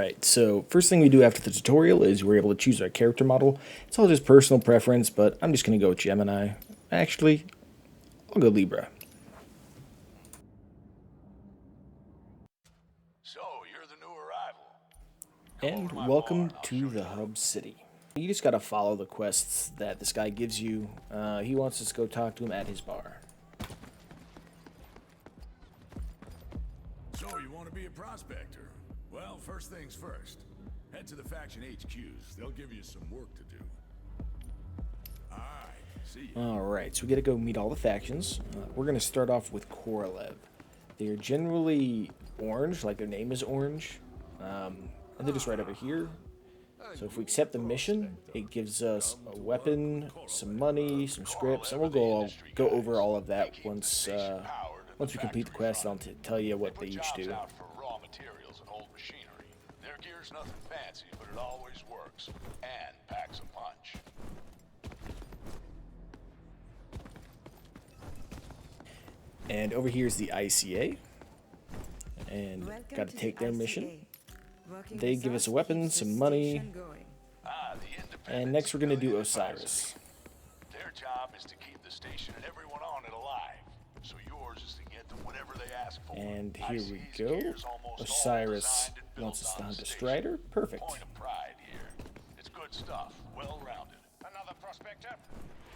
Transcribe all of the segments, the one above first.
Alright, so first thing we do after the tutorial is we're able to choose our character model. It's all just personal preference, but I'm just going to go with Gemini. Actually, I'll go Libra. So, you're the new arrival. And welcome to the Hub City. You just gotta follow the quests that this guy gives you. He wants us to go talk to him at his bar. So, you want to be a prospector? Well, first things first. Head to the faction HQs. They'll give you some work to do. Alright, see ya. Alright, so we gotta go meet all the factions. We're gonna start off with Korolev. They're generally orange, like their name is orange. And they're just right over here. So if we accept the mission, it gives us a weapon, some money, some scripts, and we'll go over all of that once we complete the quest. I'll tell you what they each do. Out for raw materials and old machinery. Their gear's nothing fancy, but it always works and packs a punch. And over here is the ICA, and got to take their mission. They give us a weapon, some money, and next we're going to do Osiris. Their job is to keep the station and everyone on it alive. So yours is to get them whatever they ask for. And here we go. Osiris wants us to hunt a Strider. Perfect. Point of pride here. It's good stuff, well-rounded. Another prospector?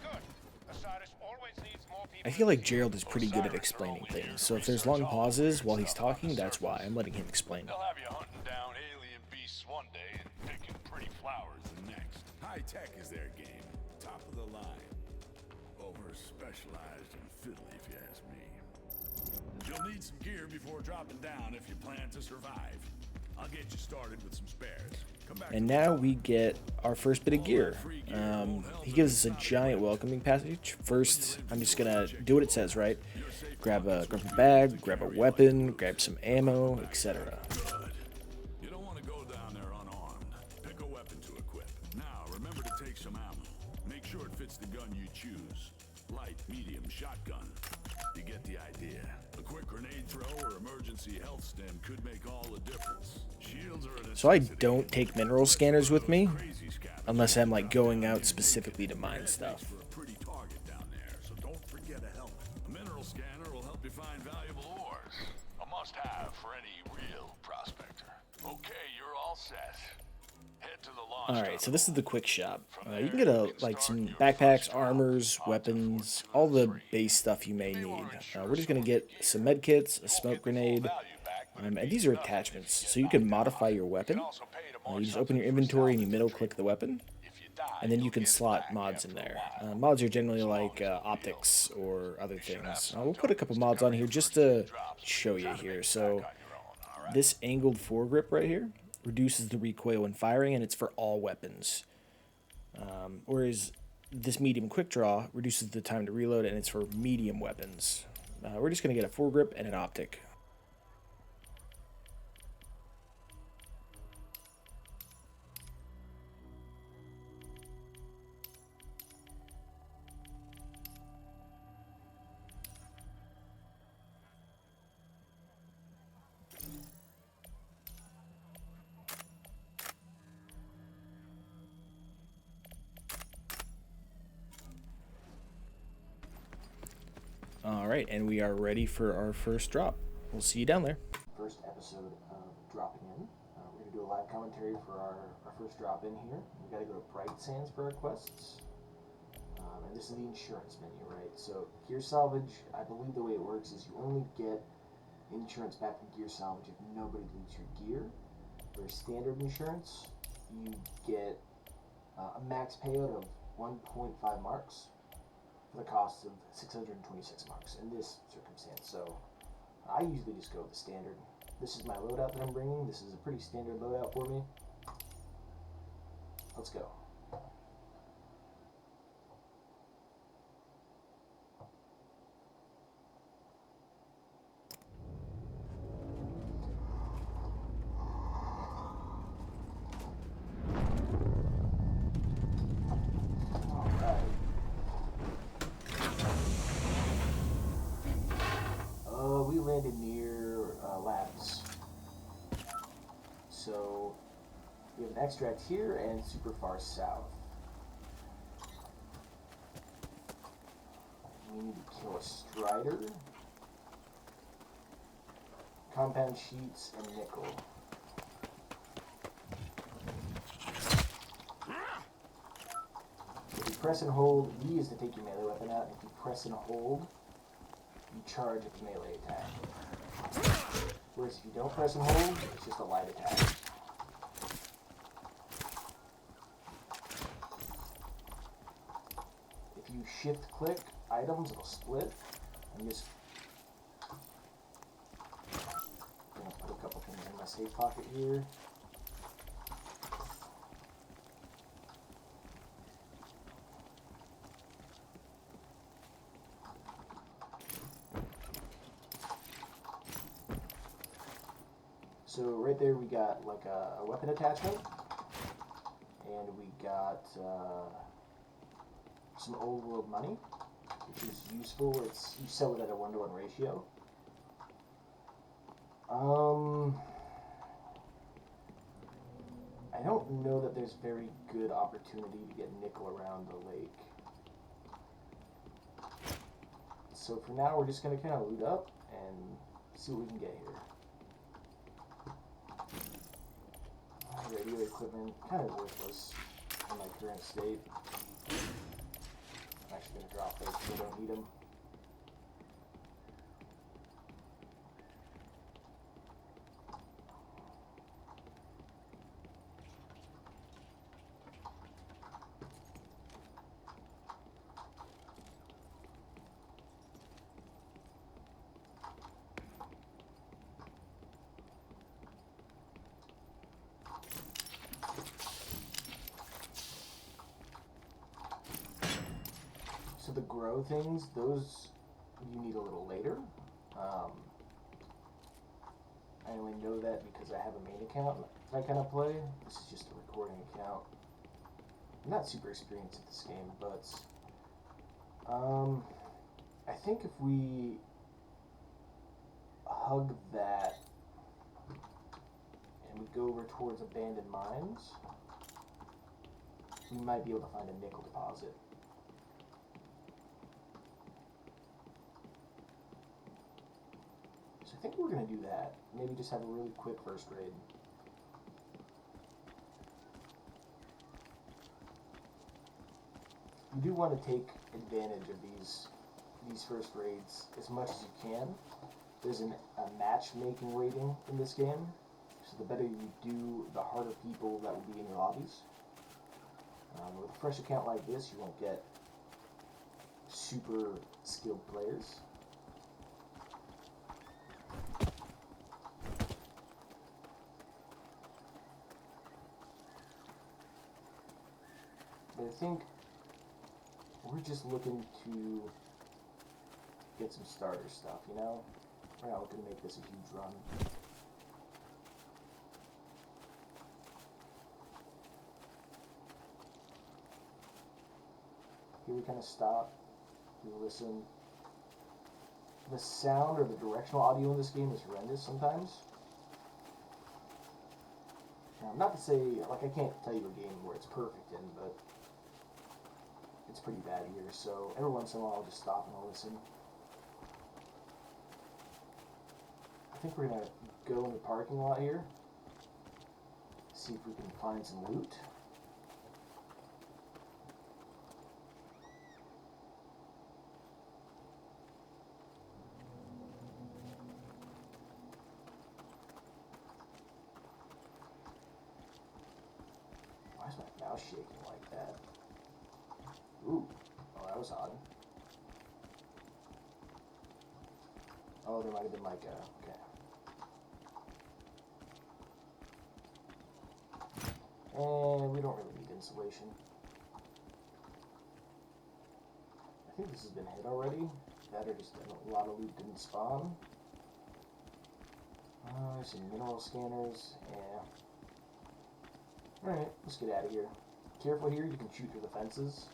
Good. Osiris always needs more people. I feel like Gerald is pretty good at explaining things, so if there's long pauses while he's talking, that's why. I'm letting him explain. They'll have you hunting down alien beasts one day and picking pretty flowers the next. High tech is their game. Top of the line. Over-specialized and fiddly, if you ask me. You'll need some gear before dropping down if you plan to survive. I'll get you started with some spares. Come back. And now we get our first bit of gear. He gives us a giant welcoming package. First, I'm just gonna do what it says, right? Grab a bag, grab a weapon, grab some ammo, etc. Good. You don't want to go down there unarmed. Pick a weapon to equip. Now, remember to take some ammo. Make sure it fits the gun you choose. Light, medium, shotgun. You get the idea. A quick grenade throw or emergency health stim could make all the difference. Shields are a So I necessity. don't take mineral scanners with me, Crazy scavengers unless I'm like going out specifically to mine stuff. for a pretty target down there, so don't forget a helmet. A mineral scanner will help you find valuable ores. A must-have for any real prospector. Okay, you're all set. Head to the launch. Alright, so this is the quick shop. You can get like some backpacks, armors, weapons, all the base stuff you may need. We're just going to get some med kits, a smoke grenade, and these are attachments, so you can modify your weapon. You just open your inventory and you middle click the weapon, and then you can slot mods in there. Mods are generally like optics or other things. We'll put a couple mods on here just to show you here. So this angled foregrip right here reduces the recoil when firing, and it's for all weapons. Whereas this medium quick draw reduces the time to reload, and it's for medium weapons. We're just going to get a foregrip and an optic. Alright, and we are ready for our first drop. We'll see you down there. First episode of dropping in. We're going to do a live commentary for our first drop in here. We got to go to Bright Sands for our quests. And this is the insurance menu, right? So gear salvage, I believe the way it works is you only get insurance back from gear salvage if nobody loots your gear. For standard insurance, you get a max payout of 1.5 marks. For the cost of 626 marks in this circumstance. So I usually just go with the standard. This is my loadout that I'm bringing. This is a pretty standard loadout for me. Let's go. We landed near labs. So So we have an extract here and super far south. We need to kill a strider, compound sheets, and nickel. If you press and hold, E is to take your melee weapon out. If you press and hold, you charge at the melee attack. Whereas if you don't press and hold, it's just a light attack. If you shift click items, it'll split. I'm just gonna put a couple things in my safe pocket here. So right there we got like a weapon attachment, and we got some old world money, which is useful. It's you sell it at a 1-to-1 ratio. I don't know that there's very good opportunity to get nickel around the lake. So for now we're just gonna kind of loot up and see what we can get here. Radio equipment, kind of worthless in my current state. I'm actually going to drop those because I don't need them. So the grow things, those you need a little later. I only know that because I have a main account that I kind of play. This is just a recording account. I'm not super experienced at this game, but I think if we hug that and we go over towards abandoned mines, we might be able to find a nickel deposit. I think we're going to do that. Maybe just have a really quick first raid. You do want to take advantage of these first raids as much as you can. There's a matchmaking rating in this game, so the better you do, the harder people that will be in your lobbies. With a fresh account like this, you won't get super skilled players. But I think we're just looking to get some starter stuff, you know? We're not looking to make this a huge run. Here we kind of stop, we listen. The sound or the directional audio in this game is horrendous sometimes. Now, not to say, like, I can't tell you a game where it's perfect in, but it's pretty bad here, so every once in a while I'll just stop and I'll listen. I think we're gonna go in the parking lot here, see if we can find some loot. Why is my mouse shaking like that? Ooh, oh, that was odd. Oh, there might have been like a, okay. And we don't really need insulation. I think this has been hit already. That or just a lot of loot didn't spawn. There's some mineral scanners, yeah. Alright, let's get out of here. Careful here, you can shoot through the fences.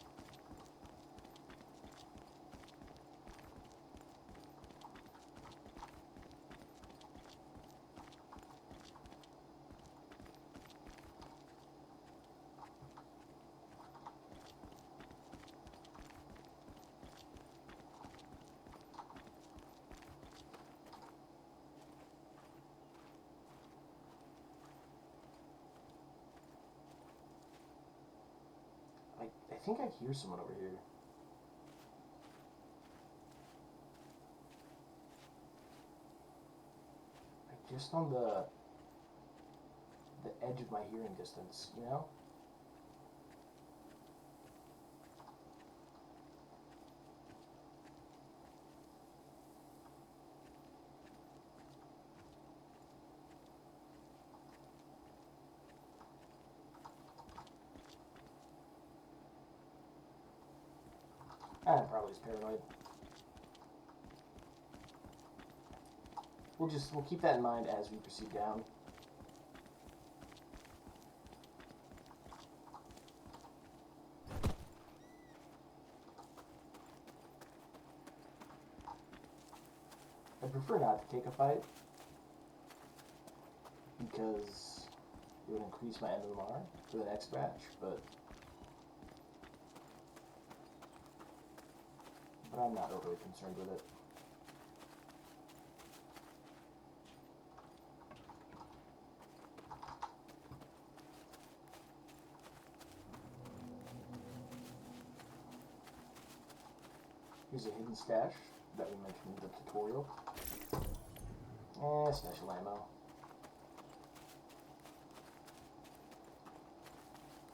think I hear someone over here. Like just on the edge of my hearing distance, you know? I'm probably just paranoid. We'll keep that in mind as we proceed down. I prefer not to take a fight because it would increase my MMR for the next batch, but I'm not overly concerned with it. Here's a hidden stash that we mentioned in the tutorial. Special ammo.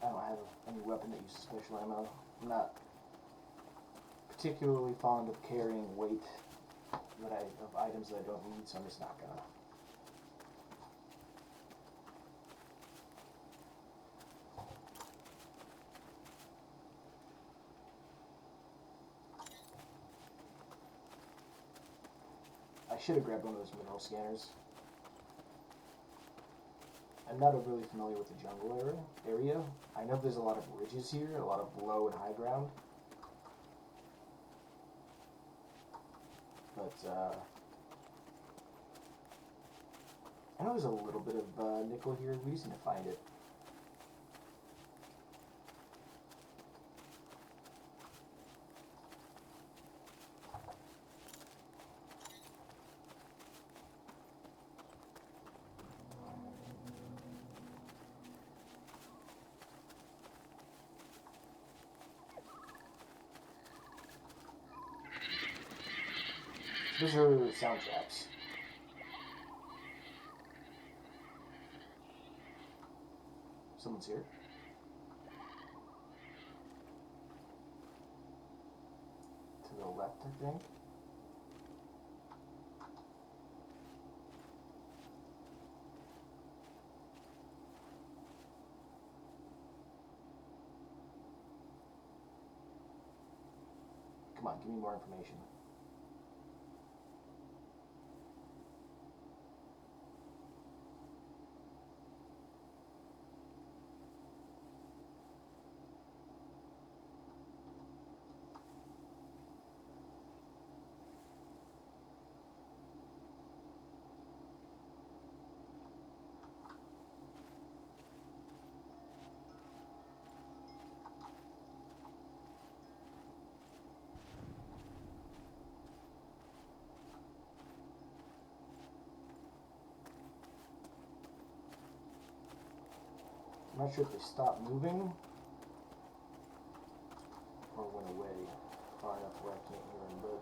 I don't have any weapon that uses special ammo. I'm not particularly fond of carrying weight of items that I don't need, so I'm just not gonna. I should have grabbed one of those mineral scanners. I'm not really familiar with the jungle area. I know there's a lot of ridges here, a lot of low and high ground. But I know there's a little bit of nickel here. We just need to find it. Those are sound traps. Someone's here. To the left, I think. Come on, give me more information. I'm not sure if they stopped moving or went away far enough where I can't hear them, but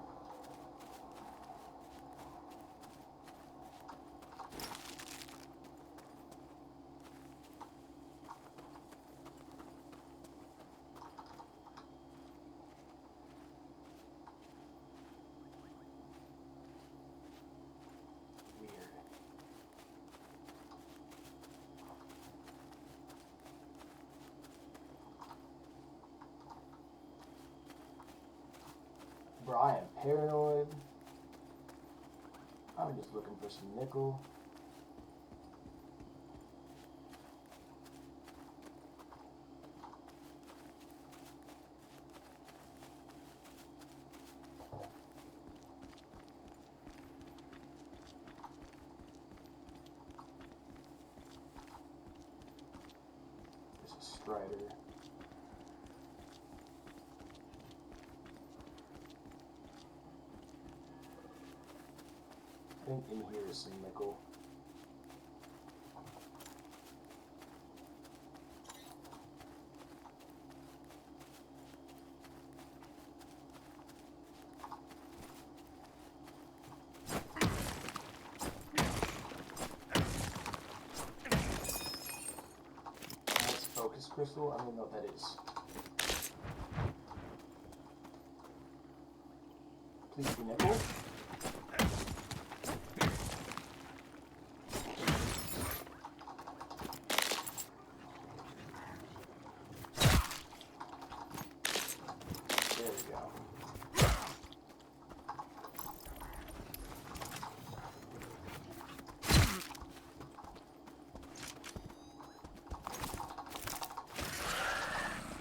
weird. Bro, I am paranoid. I'm just looking for some nickel. There's a strider. I think in here is some nickel. Focus crystal? I don't even know what that is. Please be nickel. There we go.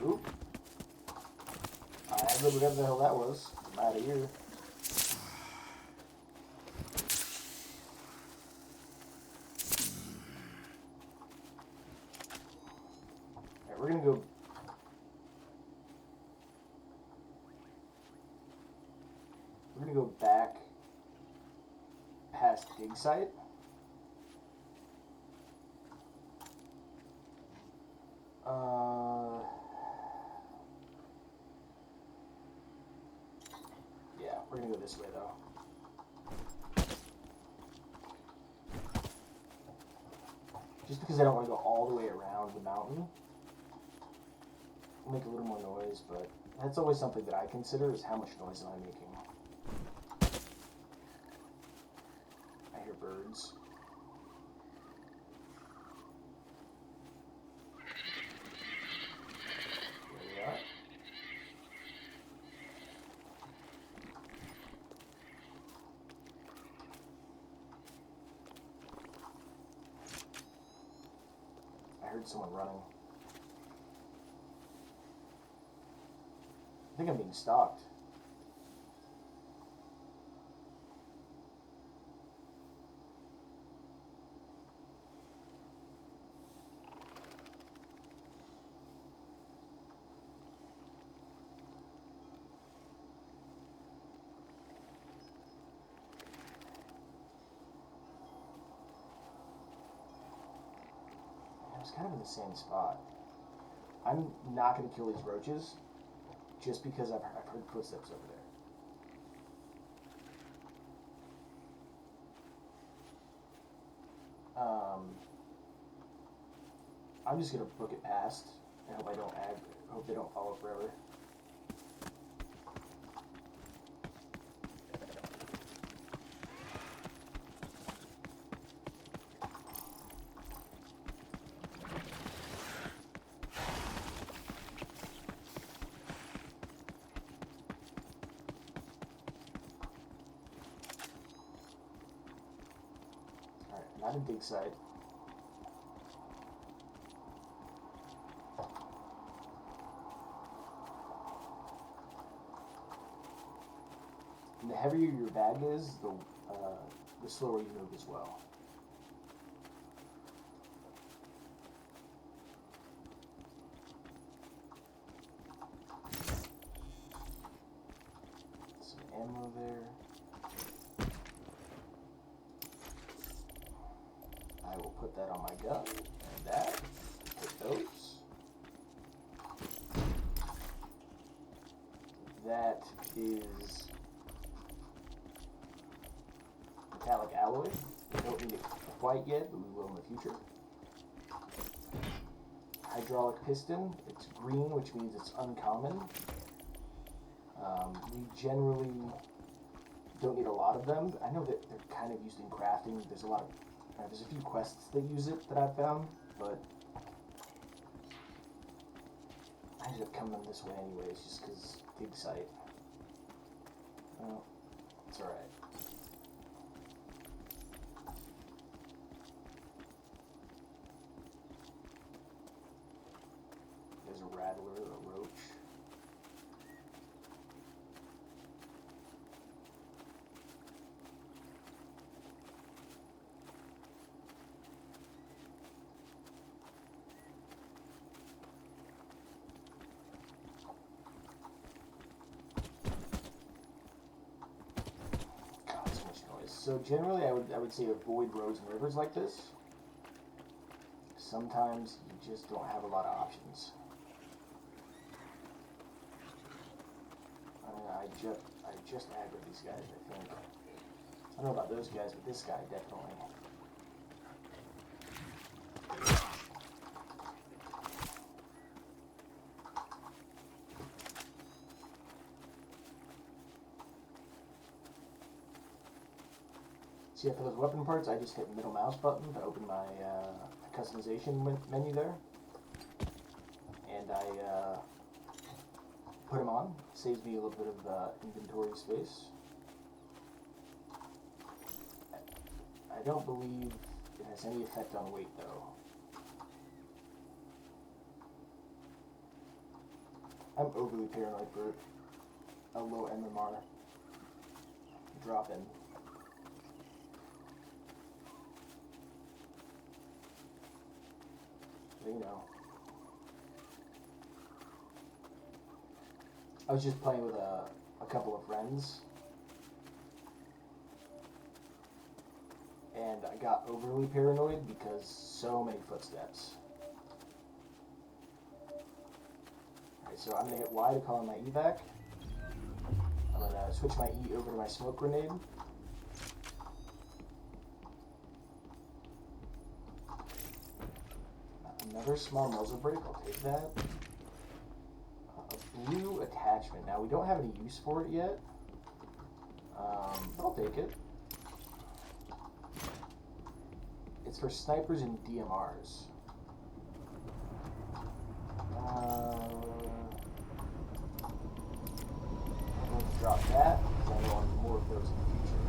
Oop. I really whatever the hell that was. I'm out of here. Alright, we're gonna go. We're gonna go back past dig site. Yeah, we're gonna go this way though. Just because I don't want to go all the way around the mountain. It'll make a little more noise, but that's always something that I consider is how much noise am I making. I hear birds. There we are. I heard someone running. I think I'm being stalked. I was kind of in the same spot. I'm not going to kill these roaches just because I've heard footsteps over there. I'm just going to book it past and hope hope they don't follow forever. Not a dig site. And the heavier your bag is, the slower you move as well. Some ammo there. I will put that on my gun, and that, put those. That is metallic alloy. We don't need it quite yet, but we will in the future. Hydraulic piston, it's green, which means it's uncommon. We generally don't need a lot of them. I know that they're kind of used in crafting. There's a few quests that use it that I've found, but I ended up coming this way anyways, just because dig site. Well, it's alright. There's a rattler or a roach. So generally, I would say avoid roads and rivers like this. Sometimes you just don't have a lot of options. I just aggroed these guys, I think. I don't know about those guys, but this guy definitely. So yeah, for those weapon parts, I just hit the middle mouse button to open my customization menu there. And I put them on. Saves me a little bit of inventory space. I don't believe it has any effect on weight though. I'm overly paranoid for a low MMR drop-in. So, you know. I was just playing with a couple of friends. And I got overly paranoid because so many footsteps. Alright, so I'm going to hit Y to call in my evac. I'm going to switch my E over to my smoke grenade. Another small muzzle brake, I'll take that. A blue attachment. Now we don't have any use for it yet. I'll take it. It's for snipers and DMRs. I'm going to drop that because I want more of those in the future.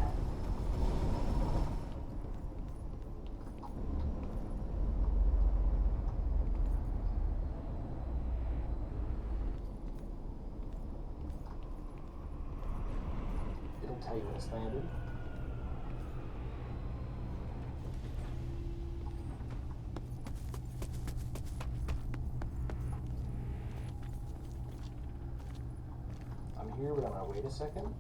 It'll tell you when it's landed. I'm here, but I'm gonna wait a second.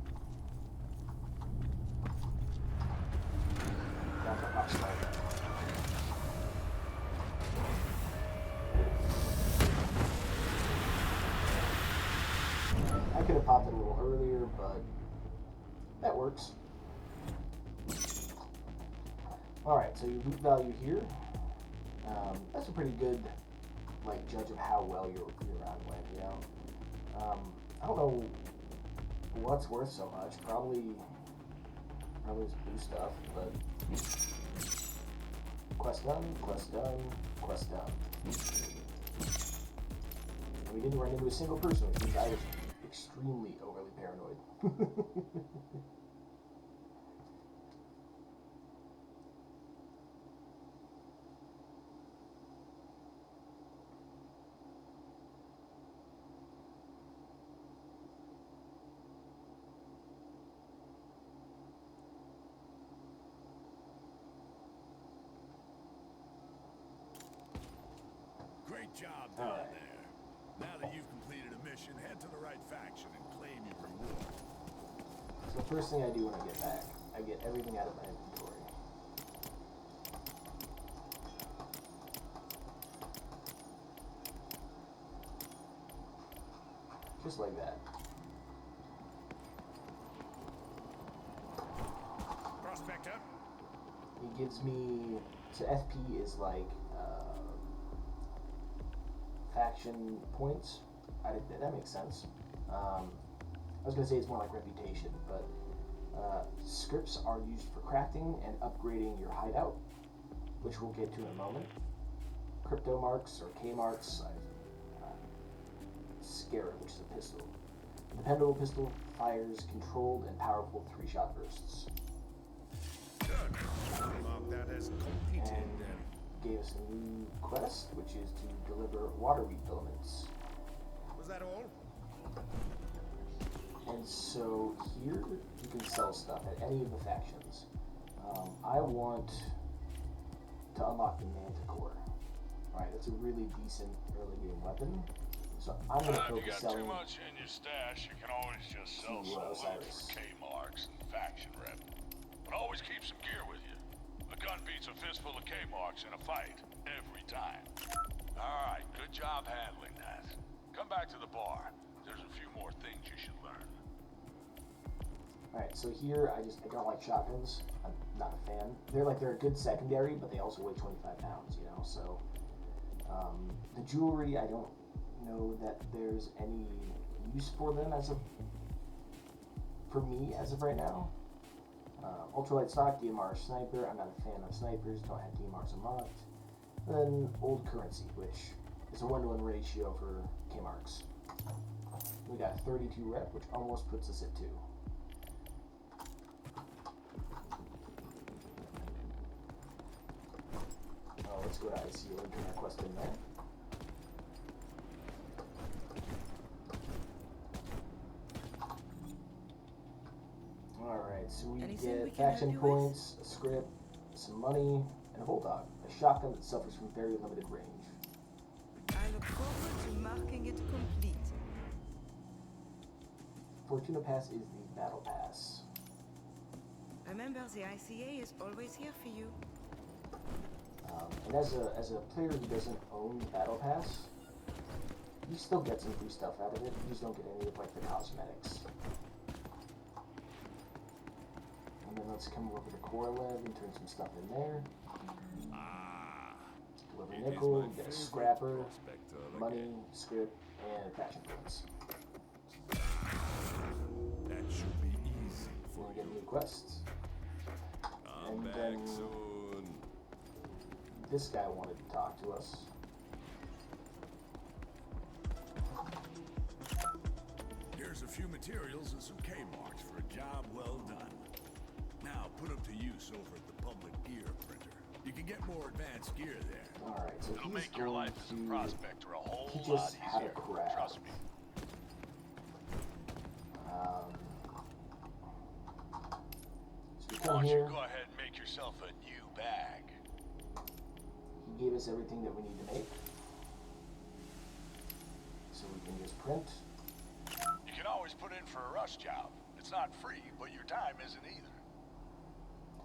That's a hot start. I could have popped it a little earlier, but that works. Alright, so your loot value here. That's a pretty good judge of how well your round went, you know. I don't know what's worth so much. Probably this blue stuff, but quest done, quest done, quest done. And we didn't run into a single person, which means I was extremely overly paranoid. Great job down there. Now that you've completed a mission, head to the right faction and claim your reward. So the first thing I do when I get back, I get everything out of my inventory. Just like that. Prospector. It gives me, so FP is like faction points. That makes sense. I was gonna say it's more like reputation, but scripts are used for crafting and upgrading your hideout, which we'll get to in a moment. Crypto marks or K marks. Scarab, which is a pistol. A dependable pistol fires controlled and powerful 3-shot bursts. Good. Mark that as completed And then. gave us a new quest, which is to deliver water refilaments. Was that all? And so here you can sell stuff at any of the factions. I want to unlock the Manticore. Alright, that's a really decent early game weapon. So I'm going to If you focus got too selling much in your stash, you can always just sell to, some loot Osiris. for K-marks and faction rep. But always keep some gear with you. A gun beats a fistful of K-marks in a fight, every time. Alright, good job handling that. Come back to the bar. There's a few more things you should learn. Alright, so here I don't like shotguns. I'm not a fan. They're a good secondary, but they also weigh 25 pounds, you know, so the jewelry, I don't know that there's any use for them for me as of right now. Ultralight stock, DMR sniper. I'm not a fan of snipers, don't have DMRs unlocked. And then old currency, which is a 1-to-1 ratio for K-marks. We got 32 rep, which almost puts us at 2. Let's go to ICO and turn our quest in there. Alright, so we get faction points, a script, some money, and a bulldog. A shotgun that suffers from very limited range. I look forward to marking it complete. Fortuna Pass is the battle pass. Remember, the ICA is always here for you. And as a player who doesn't own the battle pass, you still get some free stuff out of it. You just don't get any of like the cosmetics. And then let's come over to Core Lab and turn some stuff in there. Deliver nickel, get a scrapper, money, script, and faction points. That should be easy We'll for get you. new quests. I'm And back then soon. this guy wanted to talk to us. Here's a few materials and some K-marks for a job well done. Now put them to use over at the public gear printer. You can get more advanced gear there. Alright, so It'll he's make your going life as a to prospector a whole teach lot us how to easier. craft. Trust me. So we Why come don't here. you go ahead and make yourself a new bag? He gave us everything that we need to make. So we can just print. You can always put in for a rush job. It's not free, but your time isn't either.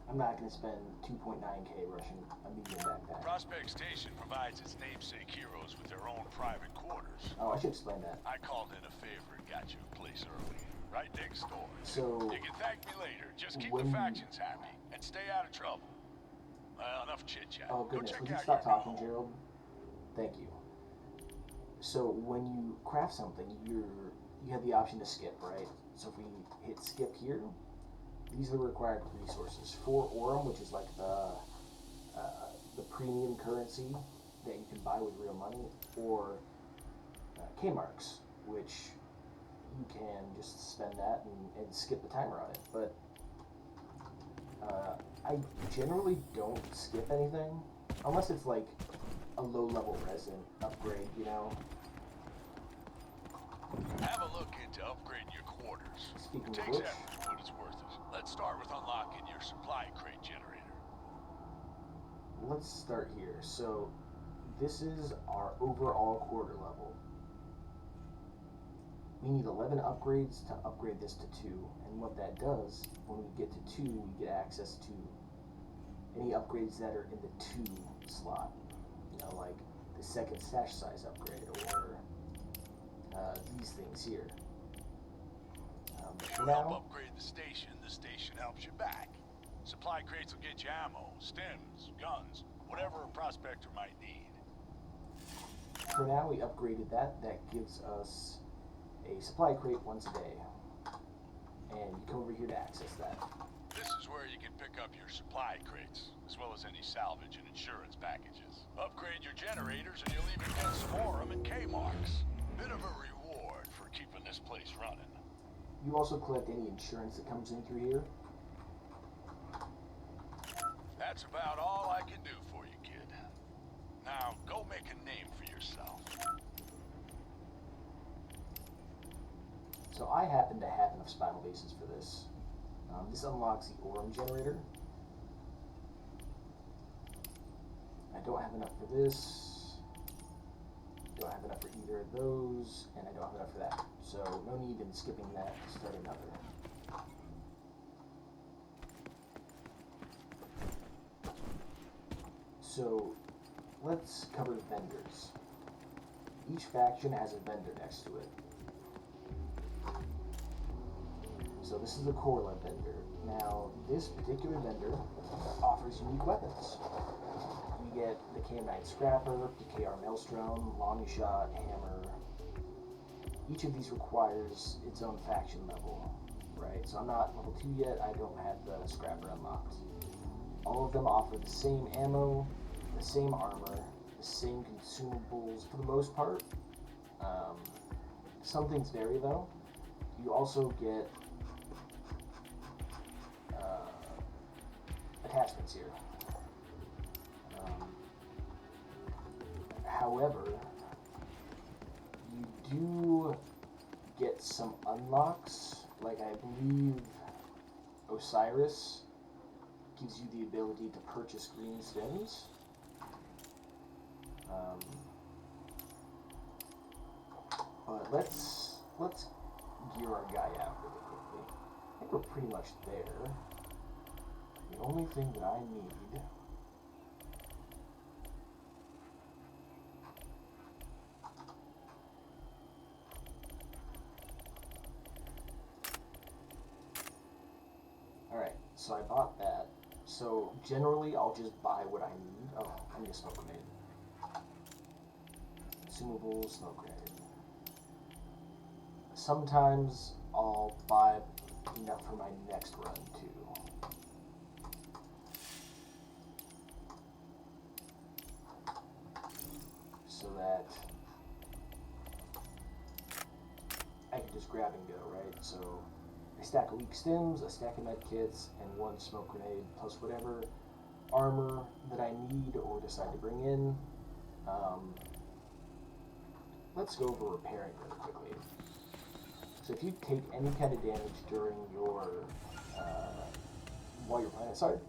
I'm not going to spend 2.9k rushing a medium backpack. Prospect Station provides its namesake heroes with their own private quarters. Oh, I should explain that. I called in a favor and got you a place early. Right next door. So, You can thank me later. Just keep when- the factions happy and stay out of trouble. Well, enough chit-chat. oh Go goodness, check would you out stop your talking, home. Gerald? Thank you. So when you craft something, you have the option to skip, right? So if we hit skip here, these are the required resources. 4 Aurum, which is like the premium currency that you can buy with real money, or K-marks, which you can just spend that and skip the timer on it. But I generally don't skip anything, unless it's like a low-level resin upgrade, you know? Have a look into upgrading your quarters. Speaking It of takes which- effort, but it's worth it. Let's start with unlocking your supply crate generator. Let's start here. So this is our overall quarter level. We need 11 upgrades to upgrade this to 2, and what that does, when we get to 2, we get access to any upgrades that are in the 2 slot. You know, like the second stash size upgrade, or these things here. If you help upgrade the station helps you back. Supply crates will get you ammo, stims, guns, whatever a prospector might need. For now, we upgraded that. That gives us a supply crate once a day. And you come over here to access that. This is where you can pick up your supply crates, as well as any salvage and insurance packages. Upgrade your generators and you'll even get some Aurum and K-marks. Bit of a reward for keeping this place running. You also collect any insurance that comes in through here. That's about all I can do for you, kid. Now, go make a name for yourself. So I happen to have enough spinal bases for this. This unlocks the Aurum generator. I don't have enough for this. Don't have enough for either of those, and I don't have enough for that. So no need in skipping that to start another. So let's cover vendors. Each faction has a vendor next to it. So this is the Core Lab vendor. Now, this particular vendor offers unique weapons. You get the K9 Scrapper, the KR Maelstrom, Long Shot, Hammer. Each of these requires its own faction level. right? So I'm not level 2 yet. I don't have the scrapper unlocked. All of them offer the same ammo, the same armor, the same consumables for the most part. Some things vary though. You also get attachments here. However, you do get some unlocks, like I believe Osiris gives you the ability to purchase green stems. But let's gear our guy out really quickly. I think we're pretty much there. The only thing that I need Alright, so I bought that. So generally I'll just buy what I need. Oh, I need a smoke grenade. Consumables, smoke grenade. Sometimes I'll buy enough for my next run too. So that I can just grab and go, right? So a stack of weak stems, a stack of med kits, and one smoke grenade, plus whatever armor that I need or decide to bring in. Let's go over repairing really quickly. So if you take any kind of damage during your, while you're playing outside,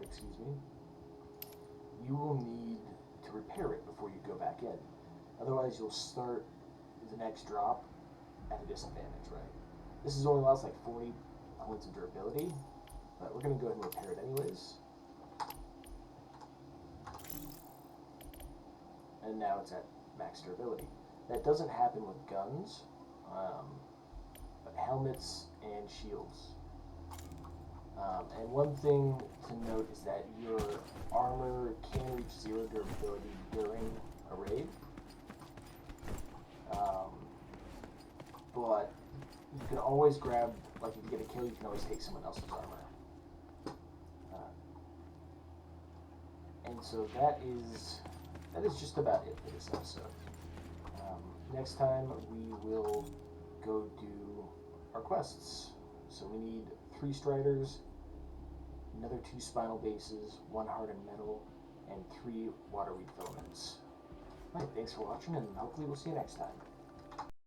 excuse me, you will need to repair it before you go back in. Otherwise you'll start the next drop at a disadvantage, right? This is only lasts like 40 points of durability, but we're going to go ahead and repair it anyways. And now it's at max durability. That doesn't happen with guns, but helmets and shields. And one thing to note is that your armor can reach 0 durability during a raid. But you can always grab, like if you get a kill, you can always take someone else's armor. And so that is just about it for this episode. Next time we will go do our quests. So we need 3 striders, another 2 spinal bases, 1 hardened metal, and 3 water weed filaments. Alright, thanks for watching, and hopefully we'll see you next time.